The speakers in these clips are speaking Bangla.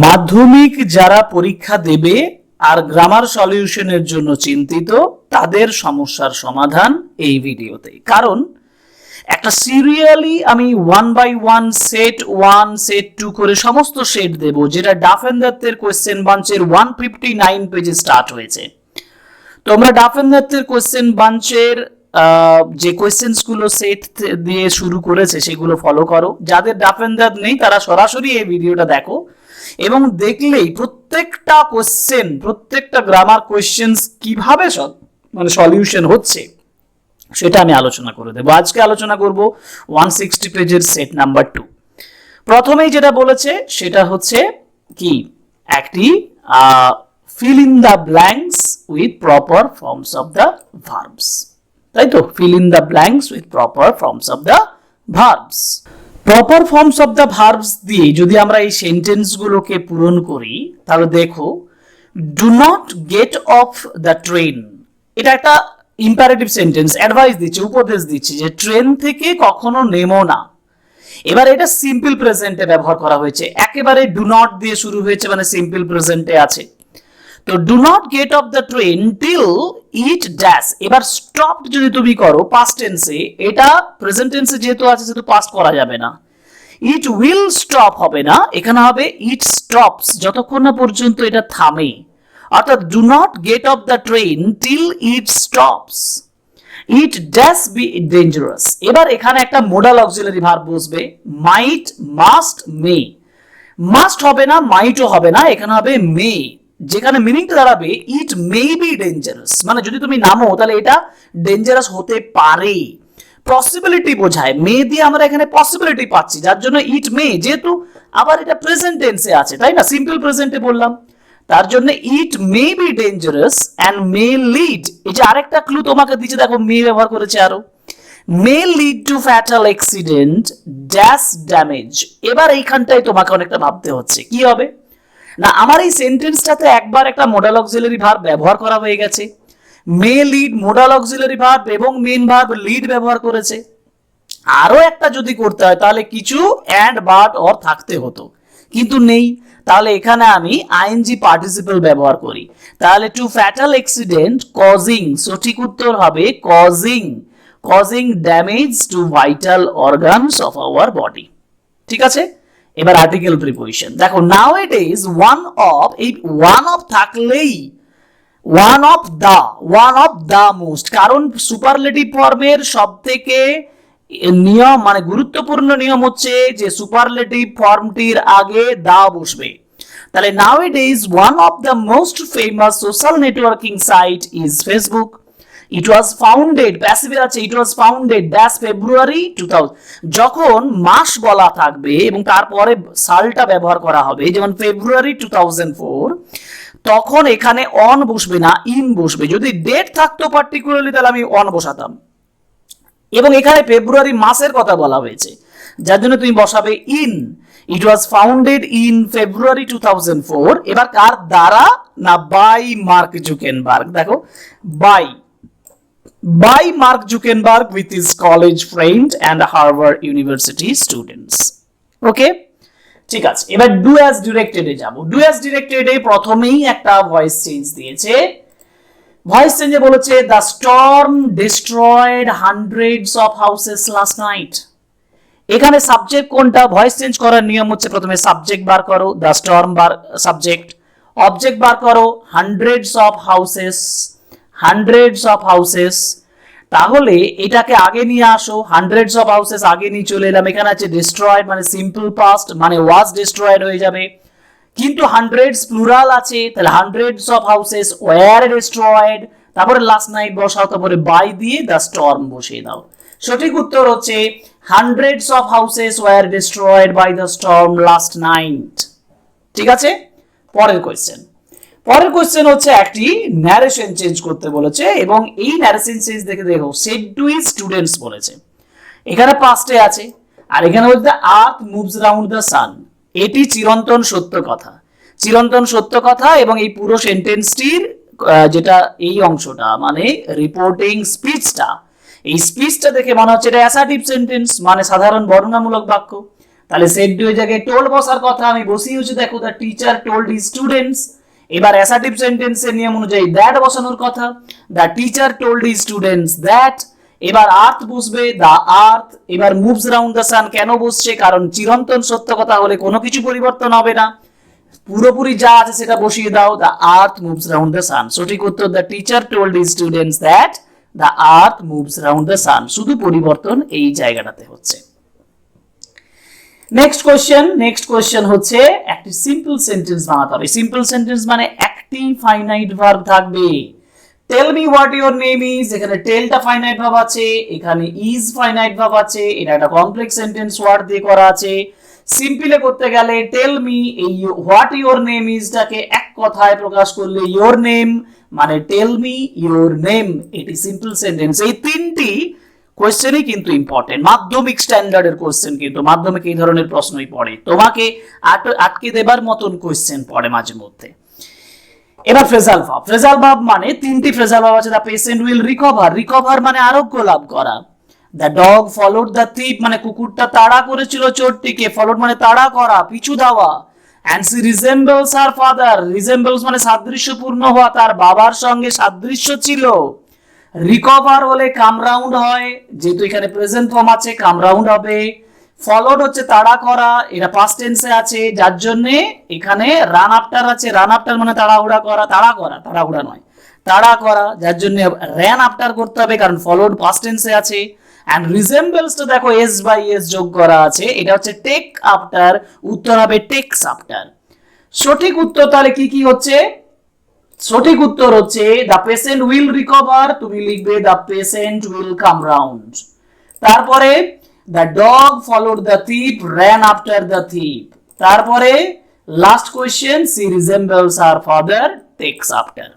মাধ্যমিক যারা পরীক্ষা দেবে আর গ্রামার সলিউশনের জন্য চিন্তিত তাদের সমস্যার সমাধান এই ভিডিওতে। কারণ একটা সিরিয়ালি আমি 1 বাই 1 সেট 1 সেট 2 করে সমস্ত সেট দেব, যেটা ডাফ এন্ড দত্তের কোশ্চেন বাঞ্চের 159 পেজে স্টার্ট হয়েছে। তোমরা ডাফ এন্ড দত্তের কোশ্চেন বাঞ্চের যে কোয়েশ্চেন্স গুলো সেট দিয়ে শুরু করেছে সেগুলো ফলো করো। যাদের ডাফ এন্ড দত্ত নেই তারা সরাসরি এই ভিডিওটা দেখো এবং দেখলেই প্রত্যেকটা কোশ্চেন, প্রত্যেকটা গ্রামার কোয়েশ্চেন্স কিভাবে সলিউশন হচ্ছে সেটা আমি আলোচনা করে দেবো। আজকে আলোচনা করব 160 পেজের সেট নাম্বার 2। প্রথমেই যেটা বলেছে সেটা হচ্ছে কি, একটি fill in the blanks with proper forms of the verbs, তাই তো? fill in the blanks with proper forms of the verbs. Proper forms of the verbs দিয়ে যদি আমরা এই সেন্টেন্স গুলোকে পূরণ করি তাহলে দেখো, do not get off the train, এটা একটা ইম্পারেটিভ সেন্টেন্স, অ্যাডভাইস দিচ্ছে, উপদেশ দিচ্ছে যে ট্রেন থেকে কখনো নেমো না। এবার এটা সিম্পল প্রেজেন্টে ব্যবহার করা হয়েছে, একেবারে ডু নট দিয়ে শুরু হয়েছে, মানে সিম্পল প্রেজেন্টে আছে। তো do not get off the train till it dash. এবার স্টপ যদি তুমি করো পাস্ট টেন্সে, এটা প্রেজেন্ট টেন্সে যেহেতু আছে সেহেতু পাস্ট করা যাবে না। ইট উইল স্টপ হবে না, এখানে হবে ইট স্টপস, যতক্ষণ না পর্যন্ত এটা থামে। অর্থাৎ do not get off the train till it stops, it dash be dangerous. এবার এখানে একটা মোডাল অক্সিলারি ভার্ব বসবে, মাইট, মাস্ট, মে। মাস্ট হবে না, মাইটও হবে না, এখানে হবে মে, যেখানে মিনিংটা দাঁড়াবে ইট মে বি ডেঞ্জারাস, মানে যদি তুমি নামো তাহলে এটা ডেঞ্জারাস হতে পারে। পসিবিলিটি বোঝায়, মে দিয়ে আমরা এখানে পসিবিলিটি পাচ্ছি, যার জন্য ইট মে, যেহেতু আবার এটা প্রেজেন্ট টেন্সে আছে, তাই না? সিম্পল প্রেজেন্টে বললাম, তার জন্য it may be dangerous and may lead. এই যে আরেকটা ক্লু তোমাকে দিচ্ছে, দেখো মে ব্যবহার করেছে আরো, may lead to fatal accident dash damage. এবার এইখানটায় তোমাকে অনেকটা ভাবতে হচ্ছে কি হবে না, আমার এই সেন্টেন্সটাতে একবার একটা মোডাল অক্সিলারি ভার্ব ব্যবহার করা হয়ে গেছে, may lead modal auxiliary verb এবং মেন ভার্ব লিড ব্যবহার করেছে। আরো একটা যদি করতে হয় তাহলে কিছু অ্যান্ড বাট অর থাকতে হতো, কিন্তু নেই। তাহলে এখানে আমি আইএনজি পার্টিসিপল ব্যবহার করি, তাহলে টু ফ্যাটাল অ্যাক্সিডেন্ট কজিং, সঠিক উত্তর হবে causing damage to vital organs of our body. ঠিক আছে? এবার আর্টিকেল প্রিপোজিশন দেখো, নাও ইট ইজ ওয়ান অফ, এই ওয়ান অফ থাকলেই ওয়ান অফ দা মোস্ট, কারণ সুপারলেটিভ ফর্মের সব থেকে নিয়ম, মানে গুরুত্বপূর্ণ নিয়ম হচ্ছে যে সুপারলেটিভ ফর্মটির আগে দা বসবে। তাহলে now it is one of the most famous social networking site is Facebook. It was founded, প্যাসিভে আছে, it was founded dash February 2000। যখন মাস বলা থাকবে এবং তারপরে সালটা ব্যবহার করা হবে, যেমন ফেব্রুয়ারি 2004, তখন এখানে অন বসবে না, ইন বসবে। যদি ডেট থাকতো পার্টিকুলারলি তাহলে আমি অন বসাতাম, এবং এখানে ফেব্রুয়ারি মাসের কথা বলা হয়েছে, যার জন্য তুমি বসাবে in. It was founded in February 2004। এবার কার দ্বারা না, বাই মার্ক জুকেনবার্গ। দেখো, by Mark Zuckerberg with his college friend and Harvard University students. ওকে, ঠিক আছে। এবার ডু অ্যাজ ডিরেক্টেড এ যাব। ডু অ্যাজ ডিরেক্টেড এ প্রথমেই একটা ভয়েস চেঞ্জ দিয়েছে। ভয়েস চেঞ্জে বলেছে the storm destroyed hundreds of houses last night. এখানে সাবজেক্ট কোনটা? ভয়েস চেঞ্জ করার নিয়ম হচ্ছে প্রথমে সাবজেক্ট বার করো, দ্য স্টর্ম বার সাবজেক্ট, অবজেক্ট বার করো, হান্ড্রেডস অফ হাউসেস। তাহলে এটাকে আগে নিয়ে আসো, হান্ড্রেডস অফ হাউসেস আগে নিয়ে চলে এলাম। এখানে আছে ডিস্ট্রয়েড, মানে সিম্পল পাস্ট, মানে ওয়াজ ডিস্ট্রয়েড হয়ে যাবে, কিন্তু হান্ড্রেডস প্লুরাল আছে, তাহলে hundreds of houses were destroyed, তারপরে লাস্ট নাইট বসাও, তারপরে বাই দিয়ে দ্য স্টর্ম বসিয়ে দাও। সঠিক উত্তর হচ্ছে hundreds of houses were destroyed by the storm last night. ঠিক আছে? পরের কোয়েশ্চেন হচ্ছে একটি ন্যারেশন চেঞ্জ করতে বলেছে, এবং এই ন্যারেশন চেঞ্জ দেখে দেখো, সেড টু হিজ স্টুডেন্টস বলেছে, এখানে পাস্টে আছে, আর এখানে বলতে earth moves round the sun. এটি চিরন্তন সত্য কথা, এবং এই পুরো সেন্টেন্সটির যেটা এই অংশটা মানে রিপোর্টিং স্পিচটা, এই স্পিচটা দেখে মনে হচ্ছে এটা অ্যাসার্টিভ সেন্টেন্স, মানে সাধারণ বর্ণনামূলক বাক্য। তাহলে সেড টু এর জায়গায় টোল্ড বসার কথা, আমি বসিয়েছি, দেখো the teacher told his students. এবার অ্যাসার্টিভ সেন্টেন্সের নিয়ম অনুযায়ী দ্যাট বসানোর কথা, the teacher told his students that. এবার আর্থ বসবে, দ্য আর্থ। এবার মুভস রাউন্ড দ্য সান কেন বসছে, কারণ চিরন্তন সত্য কথা হলে কোনো কিছু পরিবর্তন হবে না, পুরোপুরি যা আছে সেটা বসিয়ে দাও, the earth moves round the sun. সঠিক উত্তর, the teacher told his students that the earth moves round the sun. শুধু পরিবর্তন এই জায়গাটাতে হচ্ছে। নেক্সট কোশ্চেন হচ্ছে একটি সিম্পল সেন্টেন্স বানাতে হবে। সিম্পল সেন্টেন্স মানে একটি ফাইনাইট ভার্ব থাকবে। Tell me what your name is, এখানে টেলটা ফাইনাইট ভার্ব আছে, এখানে ইজ ফাইনাইট ভার্ব আছে, এটা একটা কমপ্লেক্স সেন্টেন্স ওয়ার্ড দিয়ে করা আছে। সিম্পলে করতে গেলে টেল মি, এই হোয়াট ইওর নেম ইজটাকে এক কথায় প্রকাশ করলে ইওর নেম, মানে টেল মি ইওর নেম, এটি সিম্পল সেন্টেন্স। এই তিনটি কোয়েশ্চেনই কিন্তু ইম্পর্টেন্ট, মাধ্যমিক স্ট্যান্ডার্ডের কোয়েশ্চেন, কিন্তু মাধ্যমিক এই ধরনের প্রশ্নই পড়ে, তোমাকে আটকে দেবার মতন কোয়েশ্চেন পড়ে মাঝে মধ্যে। এবার ফ্রেজাল ভার্ব। ফ্রেজাল ভার্ব মানে তিনটি ফ্রেজাল ভার্ব আছে। The patient will recover, recover মানে আরোগ্য লাভ করা। দ্য ডগ ফলোড দ্য থিপ, মানে কুকুরটা তাড়া করেছিল চোরটিকে, ফলোড মানে তাড়া করা, পিছু দেওয়া। And she resembles her father, resembles মানে সাদৃশ্যপূর্ণ হওয়া, তার বাবার সঙ্গে সাদৃশ্য ছিল। রিকভার হলে কাম রাউন্ড হয়, যেহেতু এখানে প্রেজেন্ট ফর্ম আছে কাম রাউন্ড হবে। ফলোড হচ্ছে তাড়া করা, এটা পাস্ট টেন্সে আছে, যার জন্য এখানে রান আফটার আছে। রান আফটার মানে তাড়াহুড়া করা, তাড়াহুড়া নয়, তাড়া করা, যার জন্য র্যান আফটার করতে হবে, কারণ ফলোড পাস্ট টেন্সে আছে। এন্ড রিজেম্বলসটা দেখো এস বাই এস যোগ করা আছে, এটা হচ্ছে টেক আফটার, উত্তর হবে টেকস আফটার। সঠিক উত্তর তাহলে কি কি হচ্ছে? সঠিক উত্তর হচ্ছে দ্য পেশেন্ট উইল রিকভার, তুমি লিখবে the patient will come round. তারপরে the dog followed the thief, ran after the thief। তারপরে last question, she resembles her father, takes after.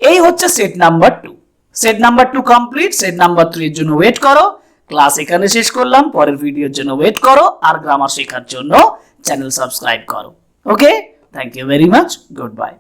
এই হচ্ছে set number 2। Set number 2 complete. Set number 3 এর জন্য ওয়েট করো। ক্লাস এখানে শেষ করলাম, পরের ভিডিওর জন্য ওয়েট করো, আর গ্রামার শেখার জন্য চ্যানেল সাবস্ক্রাইব করো। Okay, thank you very much, good by.